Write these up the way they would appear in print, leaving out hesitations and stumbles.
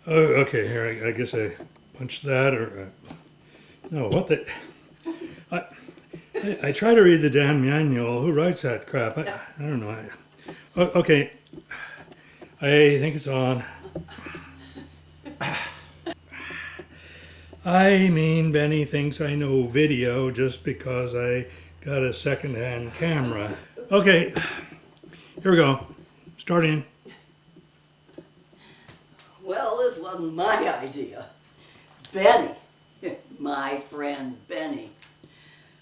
Oh, okay, here, I guess I punched that, or, no, what the, I, I try to read the damn manual. Who writes that crap? I don't know. Okay, I think it's on. I mean, Benny thinks I know video just because I got a second-hand camera. Okay, here we go. Starting. Well, this wasn't my idea. Benny, my friend Benny.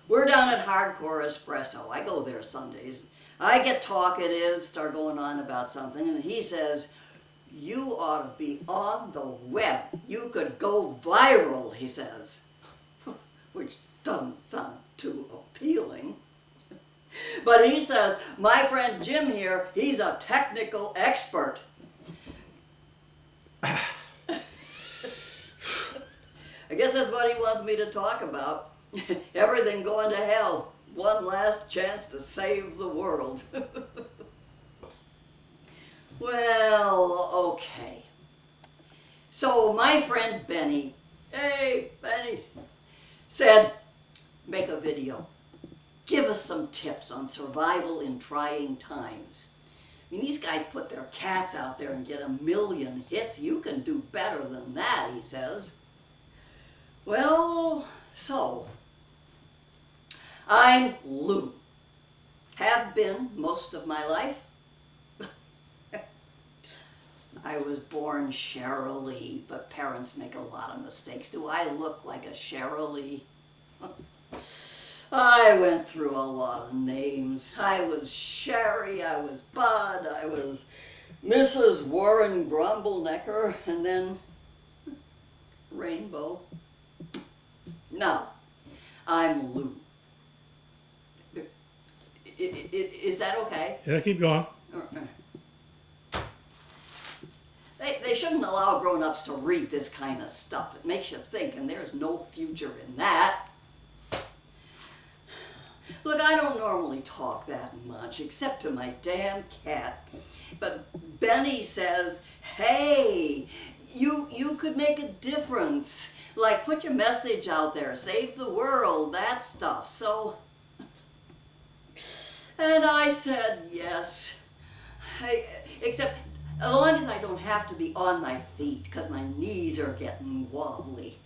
We're down at Hardcore Espresso. I go there Sundays. I get talkative, start going on about something, and he says, "You ought to be on the web. You could go viral," he says. Which doesn't sound too appealing. But he says, my friend Jim here, he's a technical expert. I guess that's what he wants me to talk about. Everything going to hell. One last chance to save the world. Well, okay. So my friend Benny, hey Benny, said, make a video. Give us some tips on survival in trying times. I mean, these guys put their cats out there and get 1 million hits. You can do better than that, he says. Well, so, I'm Lou. Have been most of my life. I was born Cheryl Lee, but parents make a lot of mistakes. Do I look like a Cheryl Lee? I went through a lot of names. I was Sherry, I was Bud, I was Mrs. Warren Grumblenecker, and then Rainbow. Now, I'm Lou. Is that okay? Yeah, keep going. They shouldn't allow grown-ups to read this kind of stuff. It makes you think, and there's no future in that. Look, I don't normally talk that much, except to my damn cat. But Benny says, hey, you could make a difference. Like, put your message out there, save the world, that stuff. So, and I said yes. Except, as long as I don't have to be on my feet, because my knees are getting wobbly.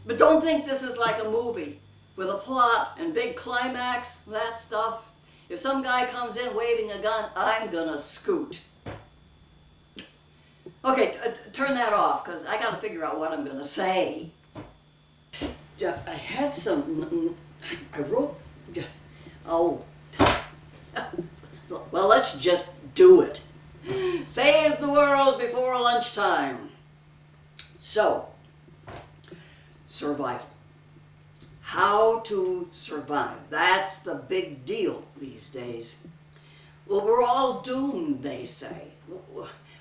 But don't think this is like a movie with a plot and big climax, that stuff. If some guy comes in waving a gun, I'm gonna scoot. Okay, turn that off, because I gotta figure out what I'm gonna say. I had some, I wrote, oh, well, let's just do it. Save the world before lunchtime. So, survival. How to survive. That's the big deal these days. Well, we're all doomed, they say.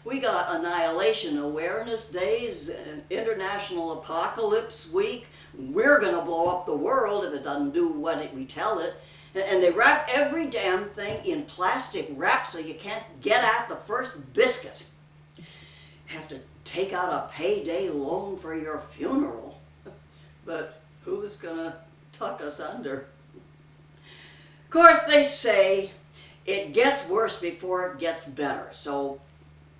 We got Annihilation Awareness Days, International Apocalypse Week. We're going to blow up the world if it doesn't do what we tell it. And they wrap every damn thing in plastic wrap so you can't get at the first biscuit. Have to take out a payday loan for your funeral. But who's gonna tuck us under? Of course, they say it gets worse before it gets better, so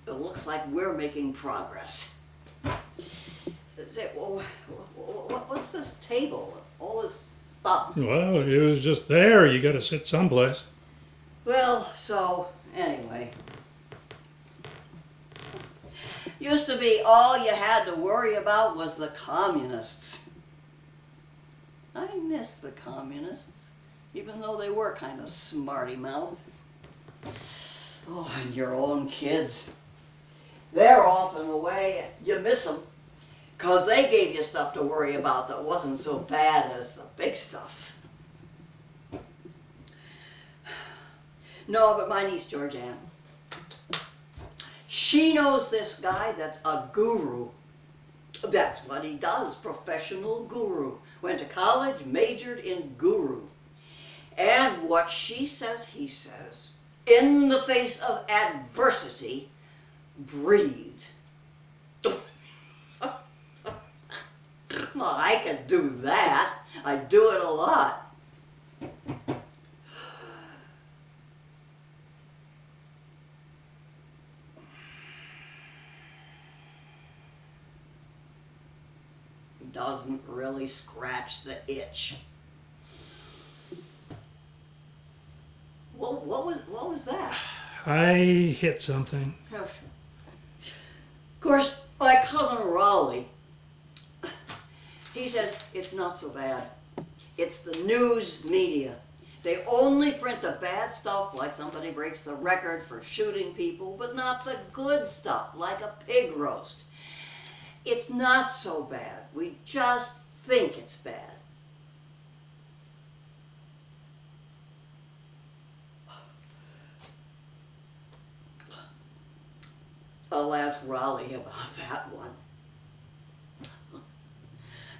it looks like we're making progress. Well, what's this table? All this stuff. Well, it was just there. You got to sit someplace. Well, so, anyway. Used to be all you had to worry about was the communists. I miss the communists, even though they were kind of smarty-mouthed. Oh, and your own kids. They're off and away. You miss them, because they gave you stuff to worry about that wasn't so bad as the big stuff. No, but my niece Georgianne, she knows this guy that's a guru. That's what he does, professional guru. Went to college, majored in guru. And what she says, he says, in the face of adversity, breathe. Well, I can do that. I do it a lot. Doesn't really scratch the itch. Well, what was that? I hit something. Of course, my cousin Raleigh, he says it's not so bad. It's the news media. They only print the bad stuff, like somebody breaks the record for shooting people, but not the good stuff, like a pig roast. It's not so bad. We just think it's bad. I'll ask Raleigh about that one.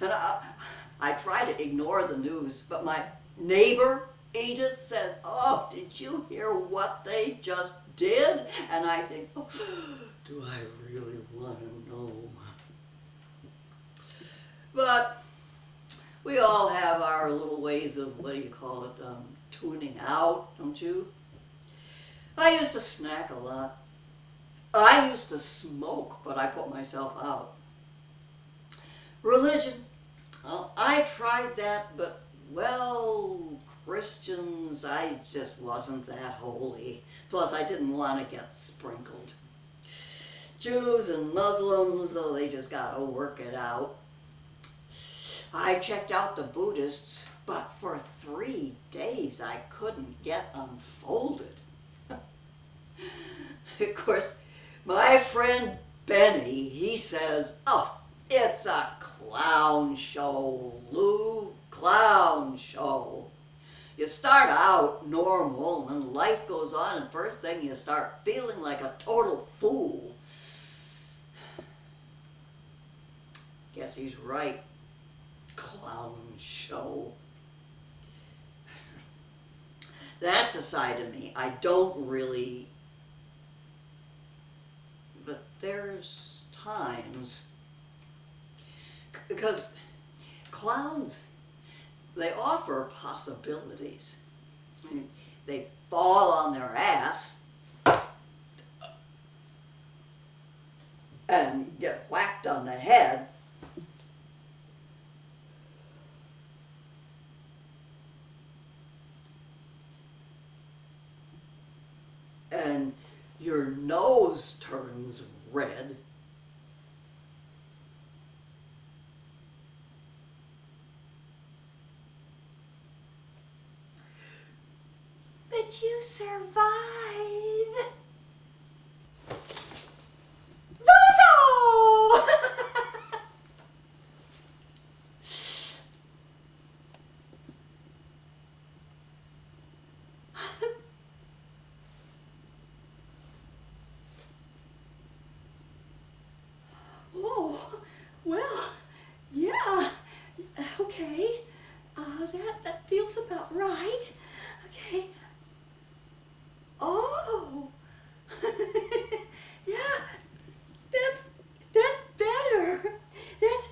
And I try to ignore the news, but my neighbor, Edith, says, "Oh, did you hear what they just did?" And I think, oh, do I really want to know? But we all have our little ways of, what do you call it, tuning out, don't you? I used to snack a lot. I used to smoke, but I put myself out. Religion, well, I tried that, but, well, Christians, I just wasn't that holy. Plus, I didn't want to get sprinkled. Jews and Muslims, oh, they just got to work it out. I checked out the Buddhists, but for 3 days I couldn't get unfolded. Of course, my friend Benny, he says, "Oh, it's a clown show, Lou, clown show. You start out normal, and then life goes on, and first thing you start feeling like a total fool." Guess he's right. Clown show. That's a side of me I don't really, but there's times, because clowns, they offer possibilities. I mean, they fall on their ass and get whacked on the head. And your nose turns red. But you survive. Bozo! Oh, well, yeah, okay, that feels about right. Okay. Oh, yeah, that's better. That's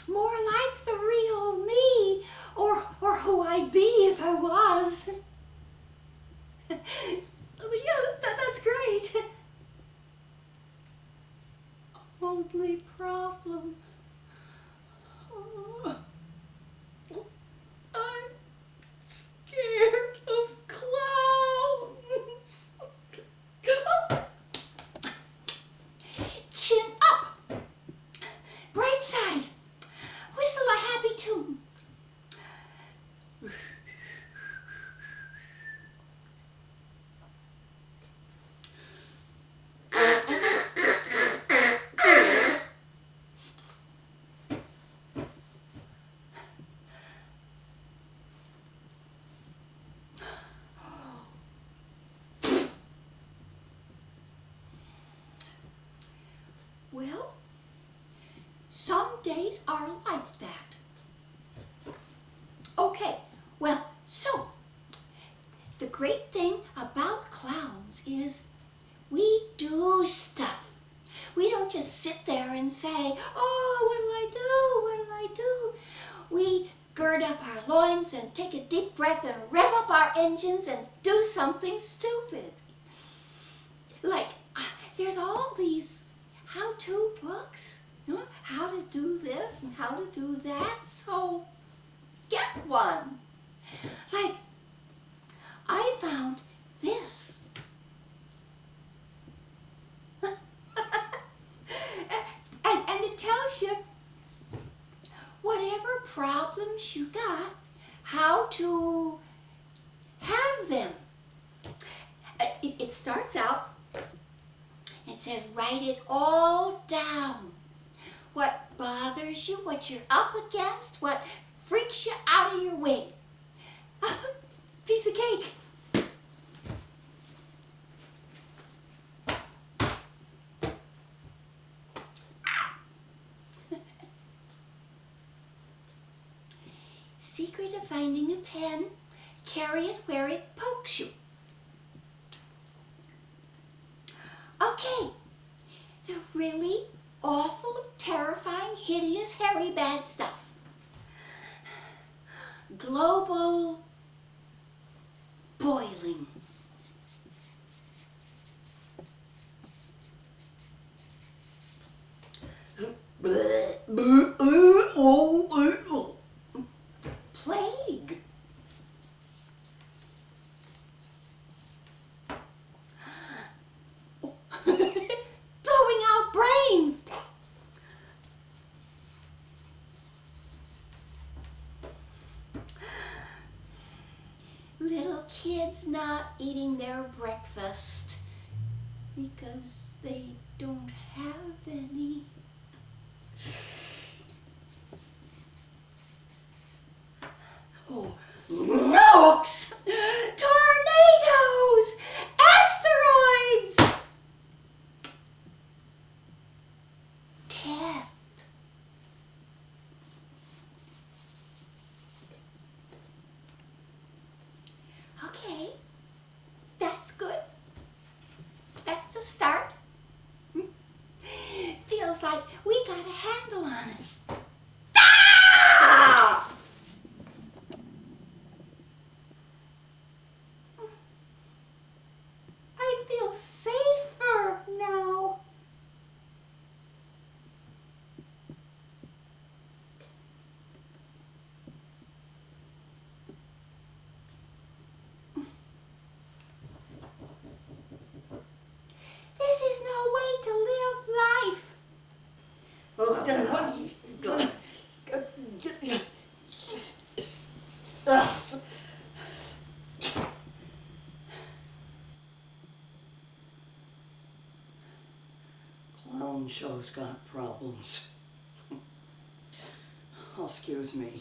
more like the real me, or who I'd be if I was. Yeah, that's great. Only problem. Oh, I'm scared of clowns. Chin up. Bright side. Whistle a happy tune. Well, some days are like that. Okay, well, so, the great thing about clowns is we do stuff. We don't just sit there and say, "Oh, what'll I do? What'll I do? We gird up our loins and take a deep breath and rev up our engines and do something stupid. Like, there's all these how-to books, you know, how to do this and how to do that, so get one. Like, I found this. and it tells you whatever problems you got, how to have them. It starts out, it says write it all down. What bothers you, what you're up against, what freaks you out of your way. Piece of cake. Secret of finding a pen, carry it where it pokes you. Okay, the really awful, terrifying, hideous, hairy, bad stuff. Global boiling. Plague. Blowing out brains. Little kids not eating their breakfast because they don't have any. Oh, nukes! Tornadoes! Asteroids! Death. Okay, that's good. That's a start. Feels like we got a handle on it. Ah! I feel safer now. This is no way to live life. Oh, then clown show's got problems. Oh, excuse me.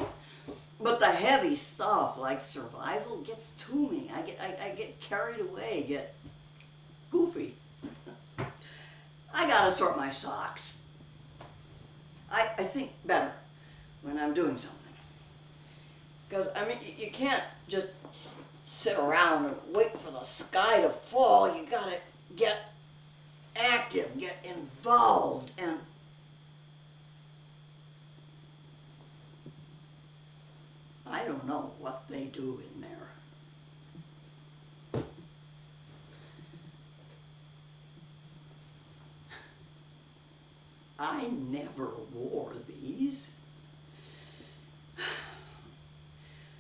But the heavy stuff like survival gets to me. I get carried away, get goofy. I gotta sort my socks. I think better when I'm doing something. Because, I mean, you can't just sit around and wait for the sky to fall. You gotta get active, get involved, and I don't know what they do in there. I never wore these.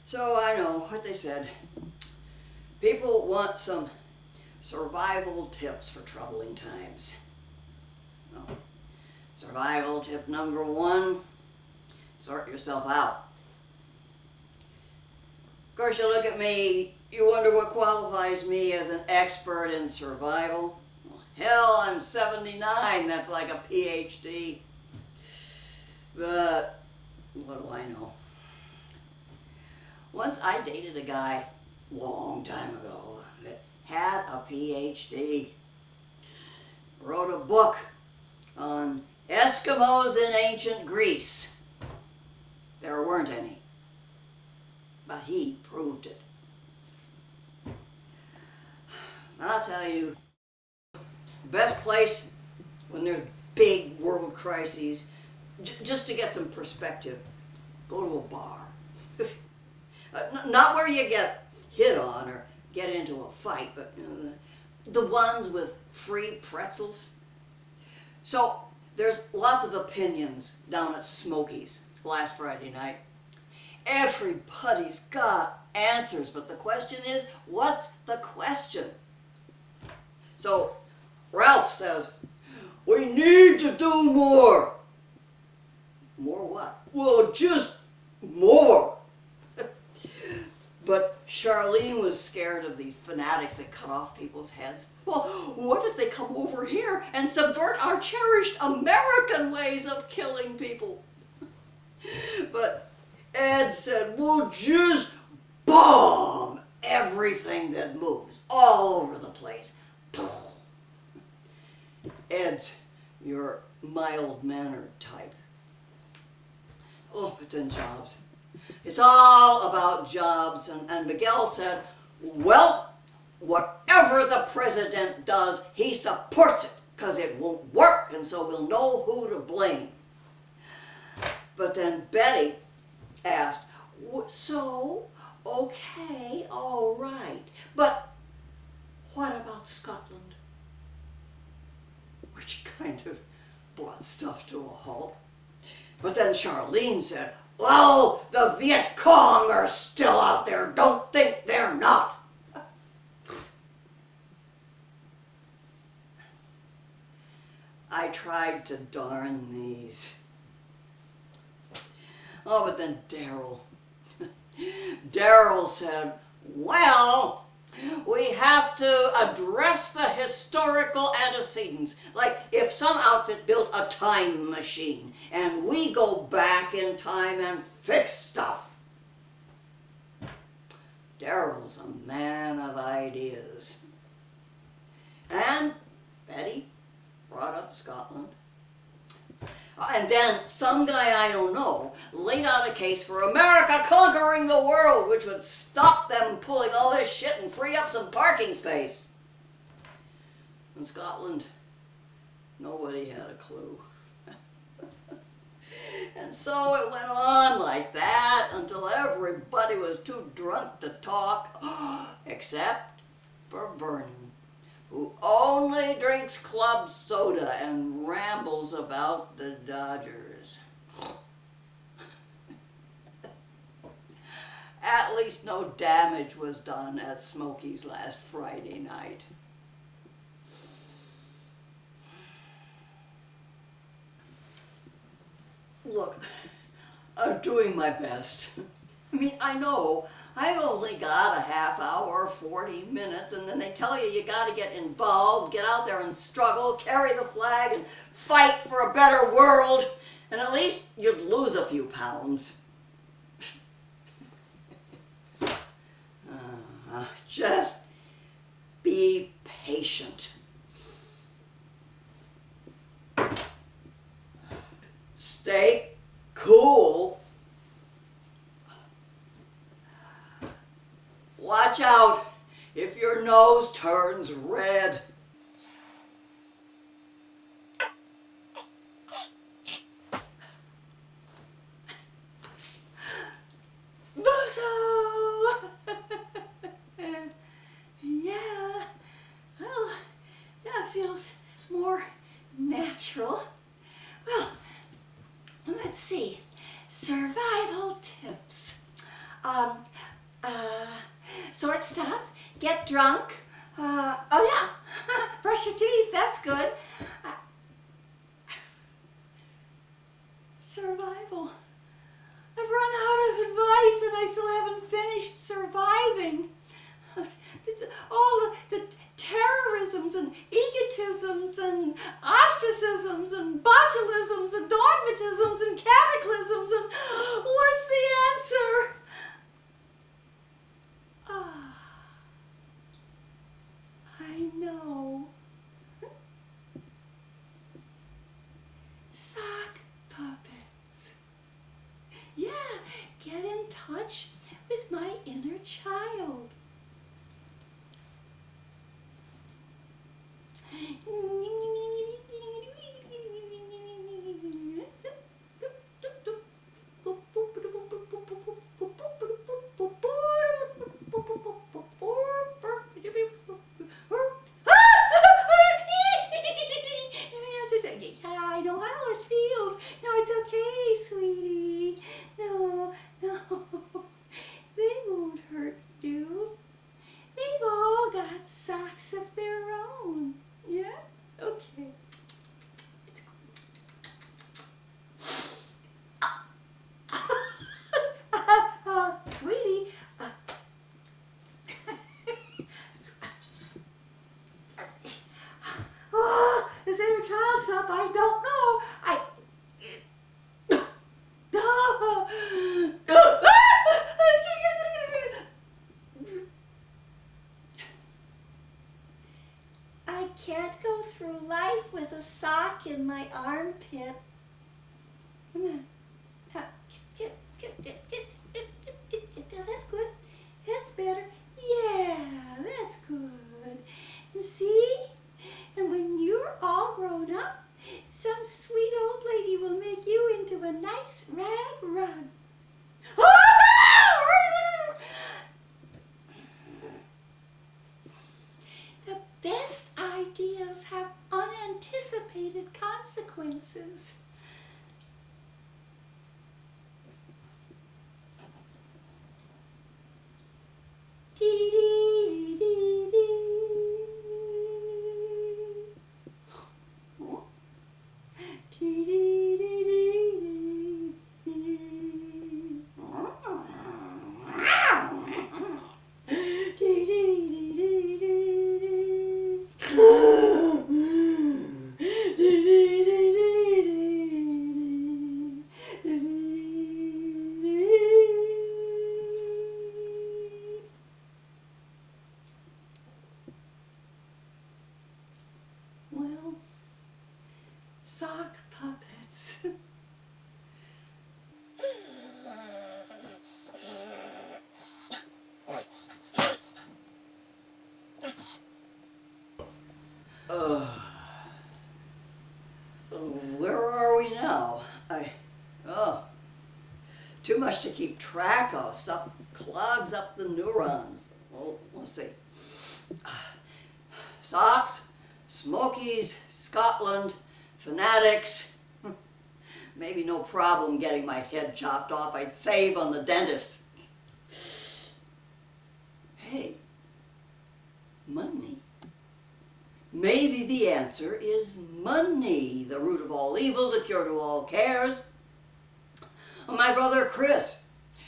So I know what they said. People want some survival tips for troubling times. Well, survival tip number 1, sort yourself out. Of course, you look at me, you wonder what qualifies me as an expert in survival. Well, hell, I'm 79, that's like a PhD. But what do I know? Once I dated a guy long time ago that had a PhD, wrote a book on Eskimos in ancient Greece. There weren't any, but he proved it. I'll tell you, best place when there's big world crises, just to get some perspective go to a bar. Not where you get hit on or get into a fight, but you know, the ones with free pretzels. So there's lots of opinions down at Smokey's last Friday night. Everybody's got answers, but the question is, what's the question? So Ralph says, we need to do more. More what? Well, just more. But Charlene was scared of these fanatics that cut off people's heads. Well, what if they come over here and subvert our cherished American ways of killing people? But Ed said, we'll just bomb everything that moves all over the place. Ed's your mild-mannered type. Oh, but then jobs. It's all about jobs, and Miguel said, well, whatever the president does, he supports it, because it won't work, and so we'll know who to blame. But then Betty asked, so, okay, all right, but what about Scotland? Which kind of brought stuff to a halt. But then Charlene said, well, the Viet Cong are still out there. Don't think they're not. I tried to darn these. Oh, but then Daryl said, well, we have to address the historical antecedents. Like if some outfit built a time machine and we go back in time and fix stuff. Daryl's a man of ideas. And Betty brought up Scotland. And then some guy I don't know laid out a case for America conquering the world, which would stop them pulling all this shit and free up some parking space. In Scotland, nobody had a clue. And so it went on like that until everybody was too drunk to talk, except for Vernon, who only drinks club soda and rambles about the Dodgers. At least no damage was done at Smokey's last Friday night. Look, I'm doing my best. I mean, I know I've only got a half hour, 40 minutes, and then they tell you you got to get involved, get out there and struggle, carry the flag, and fight for a better world, and at least you'd lose a few pounds. Just be patient. Stay cool. Watch out if your nose turns red. Bozo! Yeah, well, that feels more natural. Well, let's see. Survival tips. Sort stuff, get drunk. Oh yeah, brush your teeth, that's good. Survival. I've run out of advice and I still haven't finished surviving. It's all the terrorisms and egotisms and ostracisms and botulisms and dogmatisms and cataclysms and what's the answer? I know. Sock puppets. Yeah, get in touch with my inner child. up, I don't know. I can't go through life with a sock in my armpit. Come on. That's good. That's better. Yeah, that's good. And see? And when you're all grown up, some sweet old lady will make you into a nice rag rug. The best ideas have unanticipated consequences. Well, sock puppets. Where are we now? Too much to keep track of. Stuff clogs up the neurons. Well, let's see. Socks, Smokies, Scotland, fanatics. Maybe no problem getting my head chopped off. I'd save on the dentist. Hey, money. Maybe the answer is money, the root of all evil, the cure to all cares. My brother Chris,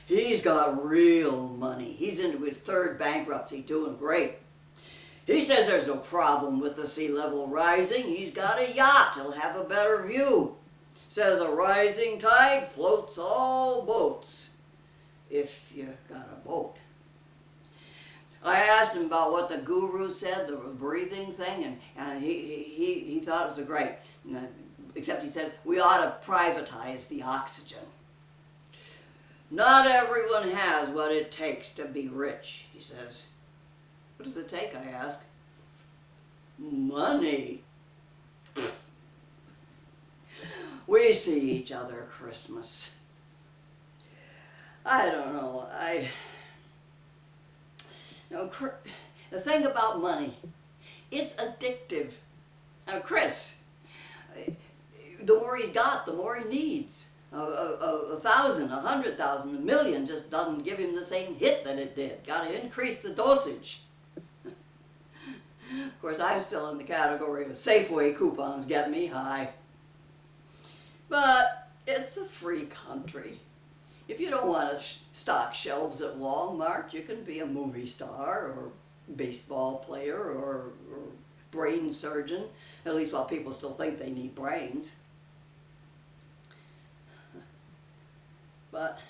he's got real money. He's into his third bankruptcy, doing great. He says there's no problem with the sea level rising. He's got a yacht, he'll have a better view. Says a rising tide floats all boats, if you got a boat. I asked him about what the guru said, the breathing thing, and he thought it was great. Except he said, we ought to privatize the oxygen. Not everyone has what it takes to be rich, he says. What does it take, I ask? Money. We see each other Christmas. I don't know, the thing about money, it's addictive. Chris, the more he's got, the more he needs. 1,000, 100,000, 1,000,000 just doesn't give him the same hit that it did. Got to increase the dosage. Of course, I'm still in the category of Safeway coupons get me high. But it's a free country. If you don't want to stock shelves at Walmart, you can be a movie star or baseball player or brain surgeon, at least while people still think they need brains. But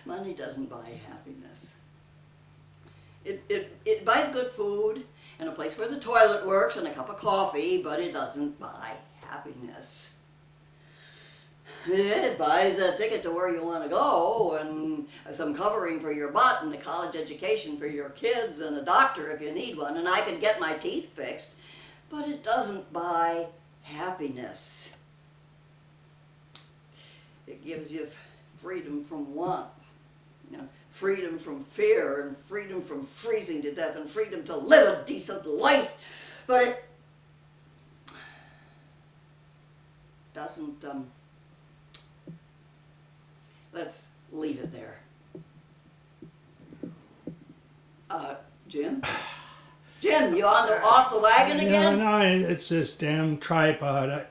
money doesn't buy happiness. It buys good food and a place where the toilet works and a cup of coffee, but it doesn't buy happiness. It buys a ticket to where you want to go and some covering for your butt and a college education for your kids and a doctor if you need one, and I can get my teeth fixed, but it doesn't buy happiness. It gives you freedom from want, freedom from fear and freedom from freezing to death and freedom to live a decent life, but it doesn't, let's leave it there. Jim? Jim, you off the wagon again? No, it's this damn tripod.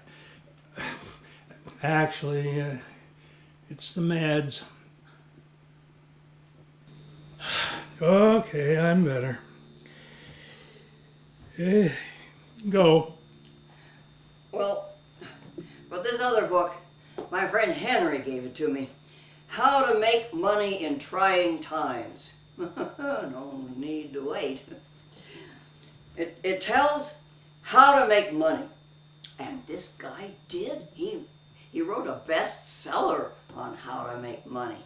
Actually, it's the meds. Okay, I'm better. Go. other book. My friend Henry gave it to me. How to Make Money in Trying Times. No need to wait. It tells how to make money. And this guy did. He wrote a bestseller on how to make money.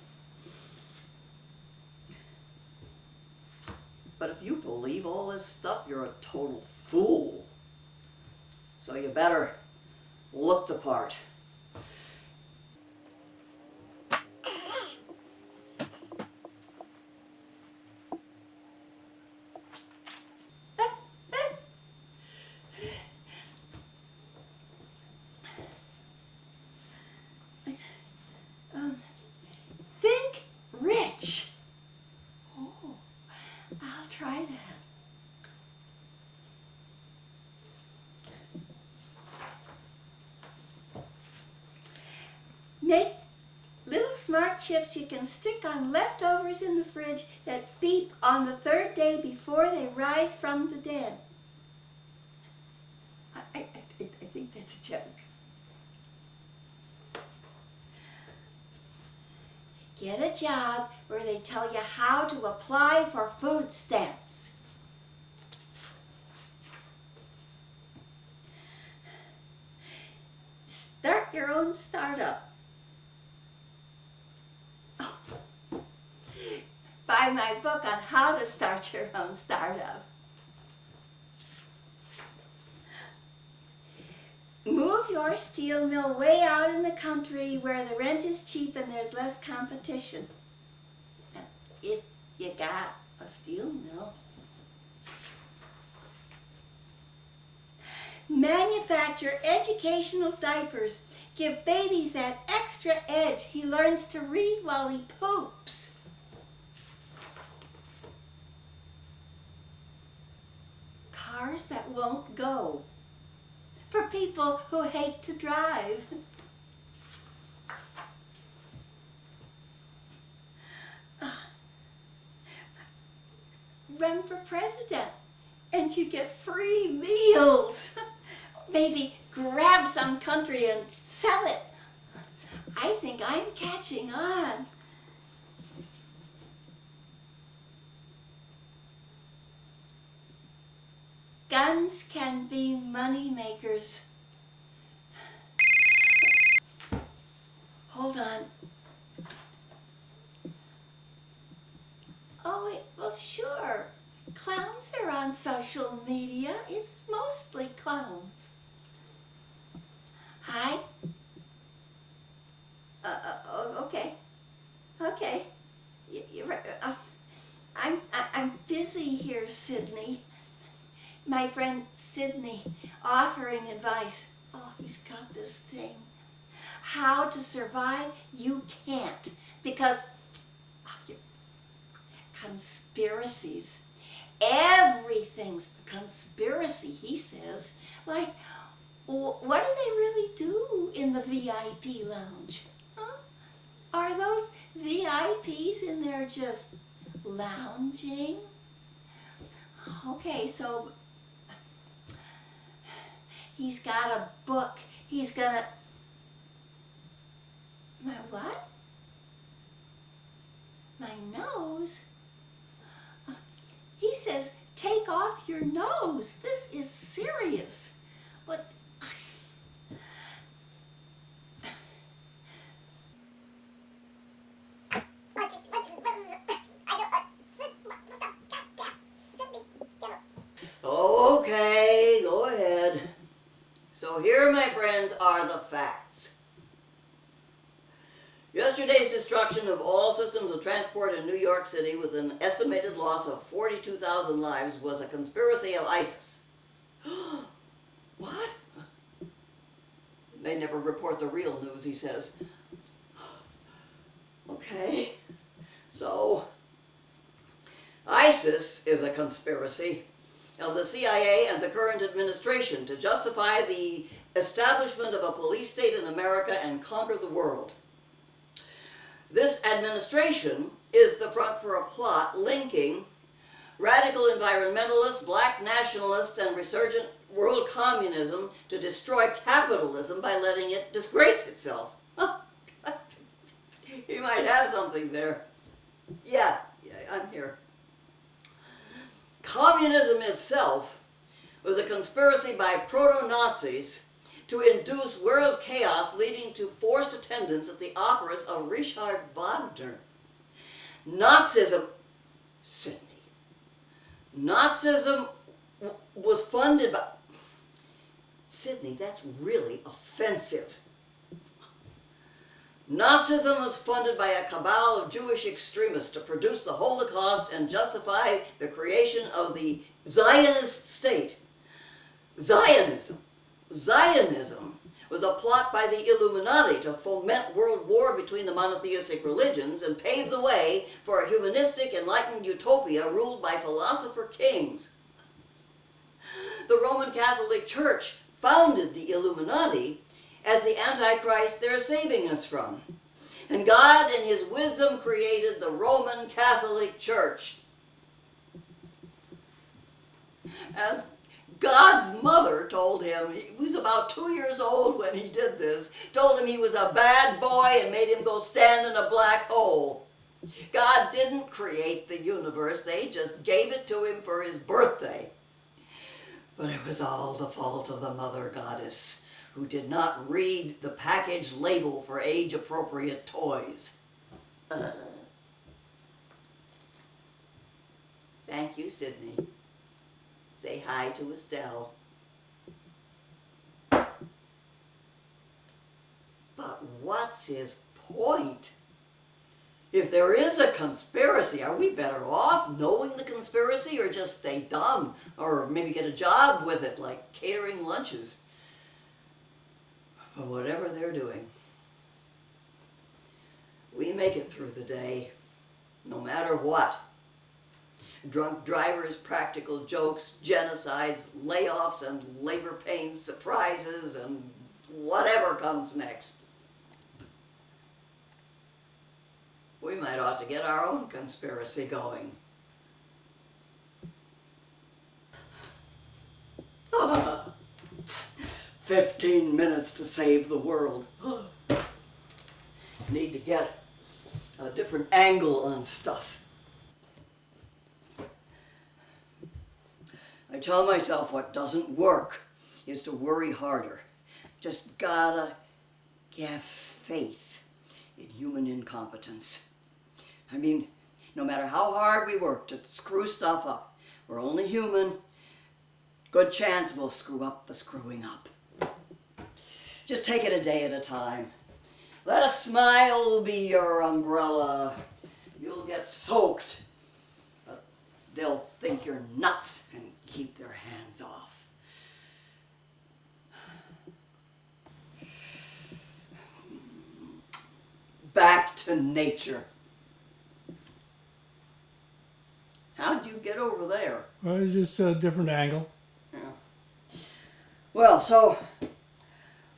But if you believe all this stuff, you're a total fool. So you better look the part. Think rich. Oh, I'll try that. Make little smart chips you can stick on leftovers in the fridge that beep on the third day before they rise from the dead. I think that's a joke. Get a job where they tell you how to apply for food stamps. Start your own startup. Oh. Buy my book on how to start your own startup. Move your steel mill way out in the country where the rent is cheap and there's less competition. If you got a steel mill. Manufacture educational diapers. Give babies that extra edge. He learns to read while he poops. Cars that won't go. For people who hate to drive. Run for president and you get free meals. Maybe grab some country and sell it. I think I'm catching on. Guns can be money makers. Hold on. Oh, well, sure. Clowns are on social media. It's mostly clowns. Hi. Okay. Okay. You're right. I'm busy here, Sydney. My friend Sydney offering advice. Oh, he's got this thing. How to survive? You can't. Because conspiracies. Everything's a conspiracy, he says. Like, what do they really do in the VIP lounge? Huh? Are those VIPs in there just lounging? Okay, so he's got a book. He's gonna... My what? My nose? He says, take off your nose. This is serious. What? Okay, go ahead. So here, my friends, are the facts. Yesterday's destruction of all systems of transport in New York City with an estimated loss of 42,000 lives was a conspiracy of ISIS. What? They never report the real news, he says. Okay, so ISIS is a conspiracy of the CIA and the current administration to justify the establishment of a police state in America and conquer the world. This administration is the front for a plot linking radical environmentalists, black nationalists, and resurgent world communism to destroy capitalism by letting it disgrace itself. You might have something there. Yeah, I'm here. Communism itself was a conspiracy by proto-Nazis to induce world chaos, leading to forced attendance at the operas of Richard Wagner. Nazism, Sydney, Nazism was funded by... Sydney, that's really offensive. Nazism was funded by a cabal of Jewish extremists to produce the Holocaust and justify the creation of the Zionist state. Zionism was a plot by the Illuminati to foment world war between the monotheistic religions and pave the way for a humanistic, enlightened utopia ruled by philosopher kings. The Roman Catholic Church founded the Illuminati as the Antichrist they're saving us from. And God, in his wisdom, created the Roman Catholic Church. As God's mother told him, he was about 2 years old when he did this, told him he was a bad boy and made him go stand in a black hole. God didn't create the universe, they just gave it to him for his birthday. But it was all the fault of the mother goddess, who did not read the package label for age-appropriate toys. Thank you, Sydney. Say hi to Estelle. But what's his point? If there is a conspiracy, are we better off knowing the conspiracy or just stay dumb? Or maybe get a job with it, like catering lunches? Or whatever they're doing. We make it through the day, no matter what. Drunk drivers, practical jokes, genocides, layoffs, and labor pains, surprises, and whatever comes next. We might ought to get our own conspiracy going. 15 minutes to save the world. Need to get a different angle on stuff. I tell myself what doesn't work is to worry harder. Just gotta have faith in human incompetence. I mean, no matter how hard we work to screw stuff up, we're only human. Good chance we'll screw up the screwing up. Just take it a day at a time. Let a smile be your umbrella. You'll get soaked, but they'll think you're nuts and keep their hands off. Back to nature. How'd you get over there? Well, it's just a different angle. Yeah. Well, so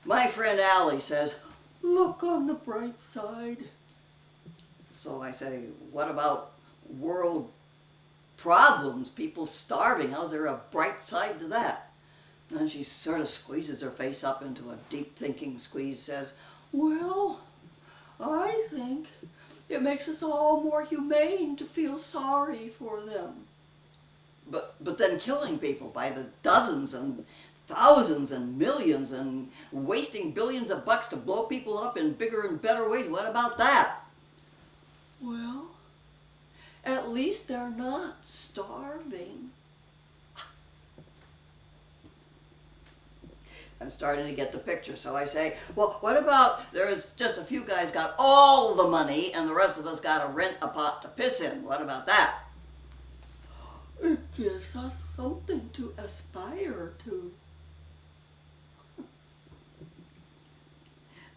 my friend Allie said, look on the bright side. So I say, what about world problems, people starving? How's there a bright side to that? And she sort of squeezes her face up into a deep thinking squeeze, says, well, I think it makes us all more humane to feel sorry for them. But then killing people by the dozens and thousands and millions and wasting billions of bucks to blow people up in bigger and better ways, what about that? Well, at least they're not starving. I'm starting to get the picture, so I say, well, what about there's just a few guys got all the money and the rest of us got to rent a pot to piss in? What about that? It gives us something to aspire to.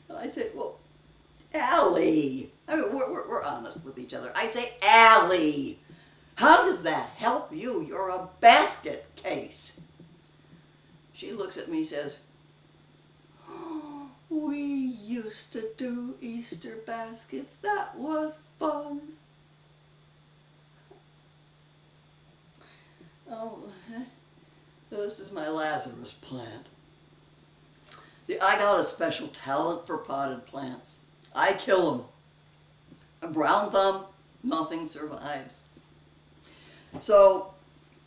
And I say, well, Allie, I mean, we're honest with each other. I say, Allie, how does that help you? You're a basket case. She looks at me and says, oh, we used to do Easter baskets. That was fun. Oh, this is my Lazarus plant. See, I got a special talent for potted plants. I kill them. A brown thumb, nothing survives. So,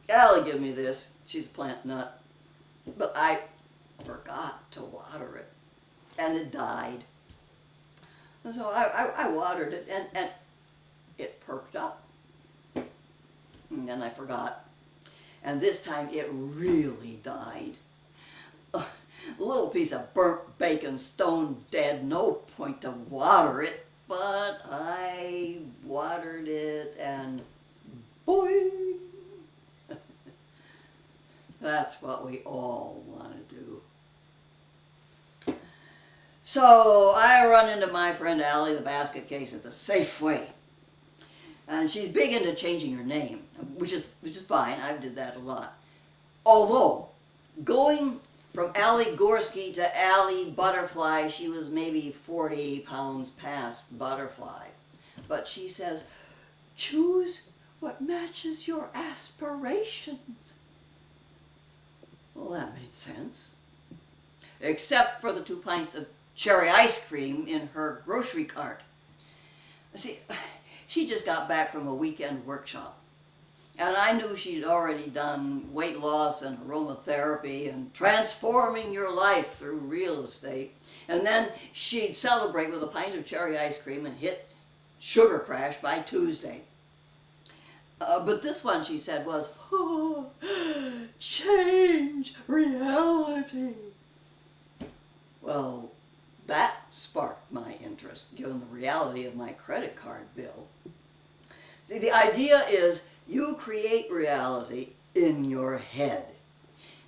Allie gave me this. She's a plant nut. But I forgot to water it. And it died. And so I watered it, and it perked up. And then I forgot. And this time it really died. A little piece of burnt bacon, stone dead, no point to water it. But I watered it, and boing! That's what we all want to do. So I run into my friend Allie, the basket case, at the Safeway. And she's big into changing her name, which is fine. I did that a lot. Although, going from Allie Gorski to Allie Butterfly, she was maybe 40 pounds past Butterfly. But she says, choose what matches your aspirations. Well, that made sense. Except for the 2 pints of cherry ice cream in her grocery cart. See, she just got back from a weekend workshop. And I knew she'd already done weight loss and aromatherapy and transforming your life through real estate. And then she'd celebrate with a pint of cherry ice cream and hit sugar crash by Tuesday. But this one, she said, was, oh, change reality. Well, that sparked my interest, given the reality of my credit card bill. See, the idea is you create reality in your head.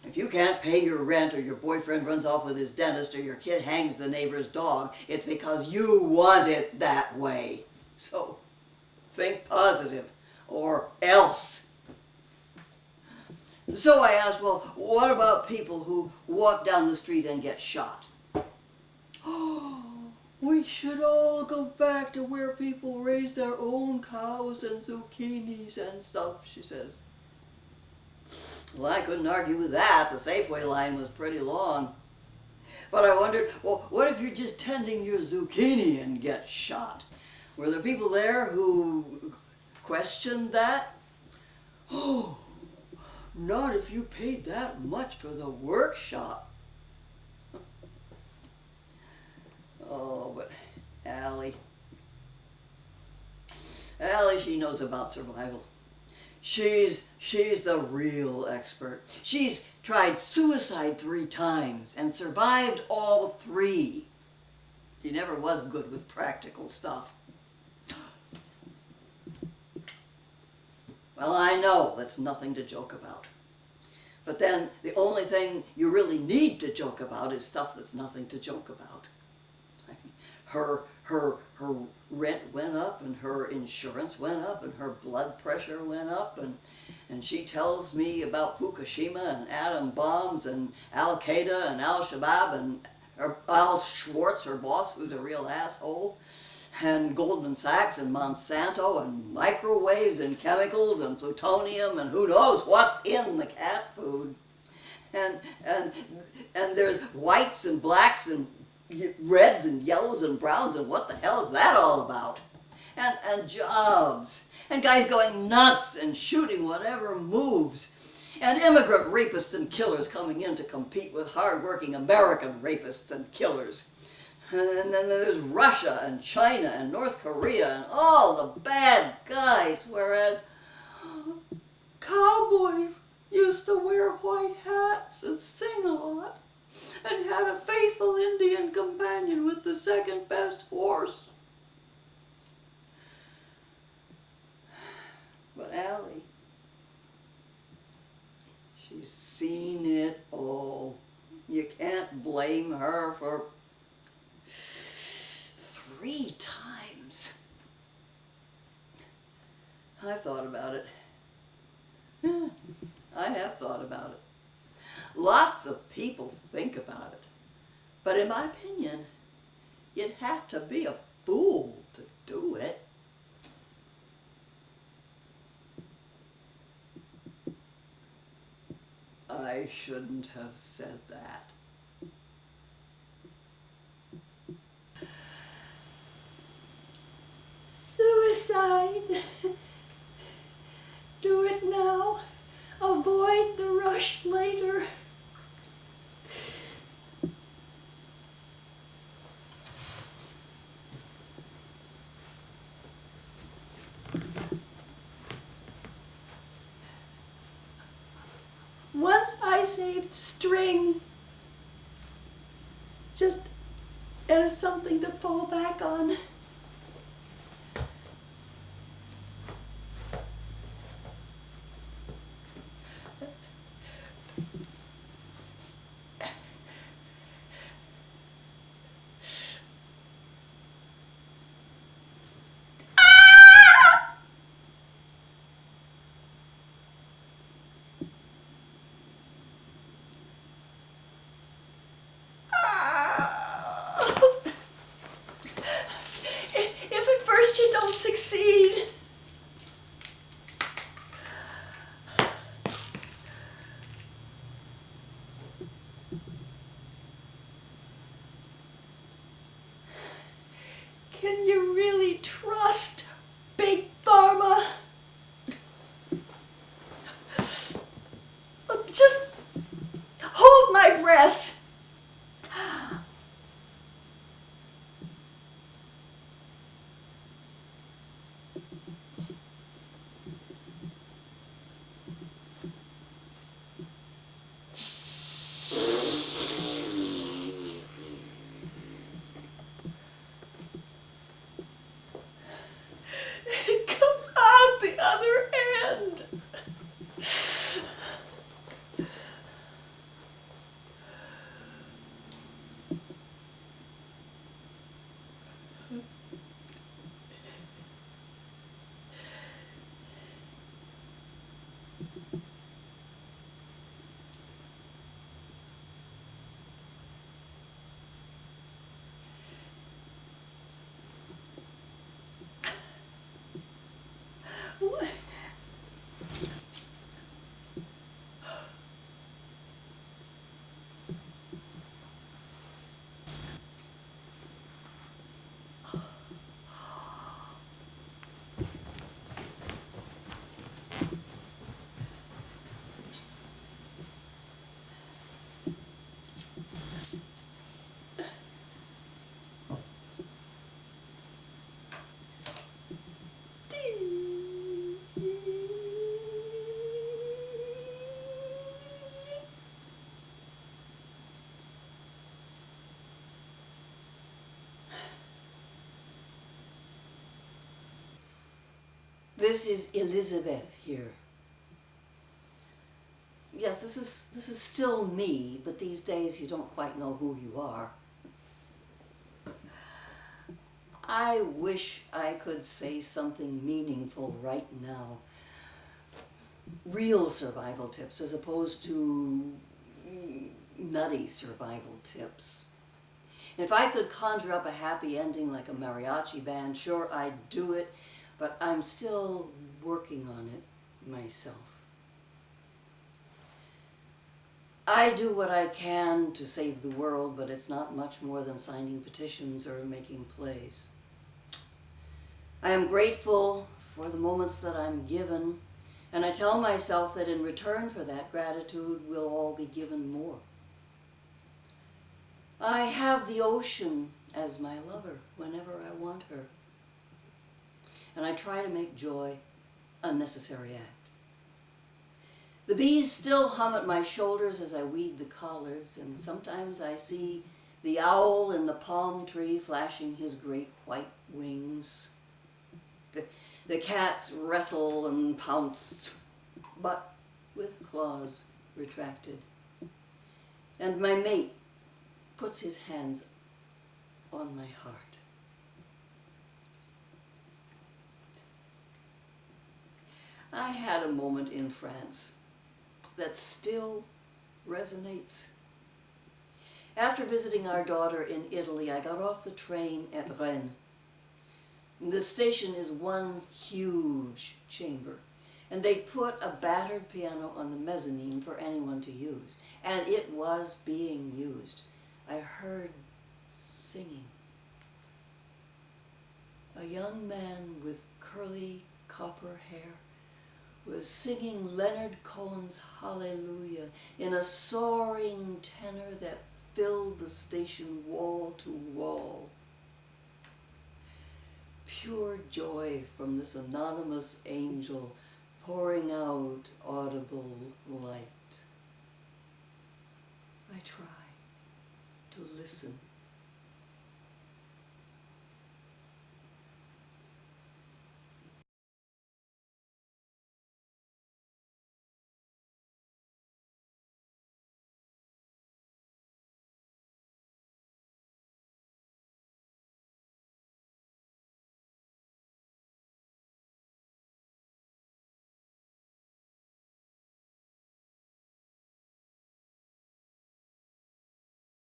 If you can't pay your rent, or your boyfriend runs off with his dentist, or your kid hangs the neighbor's dog, it's because you want it that way. So think positive, or else. So I asked, well, what about people who walk down the street and get shot? Oh, we should all go back to where people raise their own cows and zucchinis and stuff, she says. Well, I couldn't argue with that. The Safeway line was pretty long. But I wondered, well, what if you're just tending your zucchini and get shot? Were there people there who questioned that? Oh, not if you paid that much for the workshop. Oh, but Allie, she knows about survival. She's the real expert. She's tried suicide 3 times and survived all 3. She never was good with practical stuff. Well, I know that's nothing to joke about. But then the only thing you really need to joke about is stuff that's nothing to joke about. Her rent went up, and her insurance went up, and her blood pressure went up, and she tells me about Fukushima and atom bombs and Al-Qaeda and Al-Shabaab and Al Schwartz, her boss, who's a real asshole, and Goldman Sachs and Monsanto and microwaves and chemicals and plutonium and who knows what's in the cat food. And there's whites and blacks and reds and yellows and browns, and what the hell is that all about? And jobs, and guys going nuts and shooting whatever moves, and immigrant rapists and killers coming in to compete with hard-working American rapists and killers. And then there's Russia and China and North Korea and all the bad guys, whereas cowboys used to wear white hats and sing a lot, and had a faithful Indian companion with the second best horse. But Allie, she's seen it all. You can't blame her for 3 times. I thought about it. Yeah, I have thought about it. Lots of people think about it. But in my opinion, you'd have to be a fool to do it. I shouldn't have said that. Suicide. Do it now. Avoid the rush later. Once I saved string, just as something to fall back on. If at first you don't succeed, can you really trust Big Pharma? Just hold my breath. It comes out the other end. This is Elizabeth here. Yes, this is still me, but these days you don't quite know who you are. I wish I could say something meaningful right now. Real survival tips as opposed to nutty survival tips. If I could conjure up a happy ending like a mariachi band, sure, I'd do it, but I'm still working on it myself. I do what I can to save the world, but it's not much more than signing petitions or making plays. I am grateful for the moments that I'm given, and I tell myself that in return for that gratitude, we'll all be given more. I have the ocean as my lover whenever I want her, and I try to make joy a necessary act. The bees still hum at my shoulders as I weed the collards, and sometimes I see the owl in the palm tree flashing his great white wings. The cats wrestle and pounce, but with claws retracted. And my mate puts his hands on my heart. I had a moment in France that still resonates. After visiting our daughter in Italy, I got off the train at Rennes. The station is one huge chamber, And they put a battered piano on the mezzanine for anyone to use. And it was being used. I heard singing. A young man with curly copper hair was singing Leonard Cohen's Hallelujah in a soaring tenor that filled the station wall to wall. Pure joy from this anonymous angel pouring out audible light. I try to listen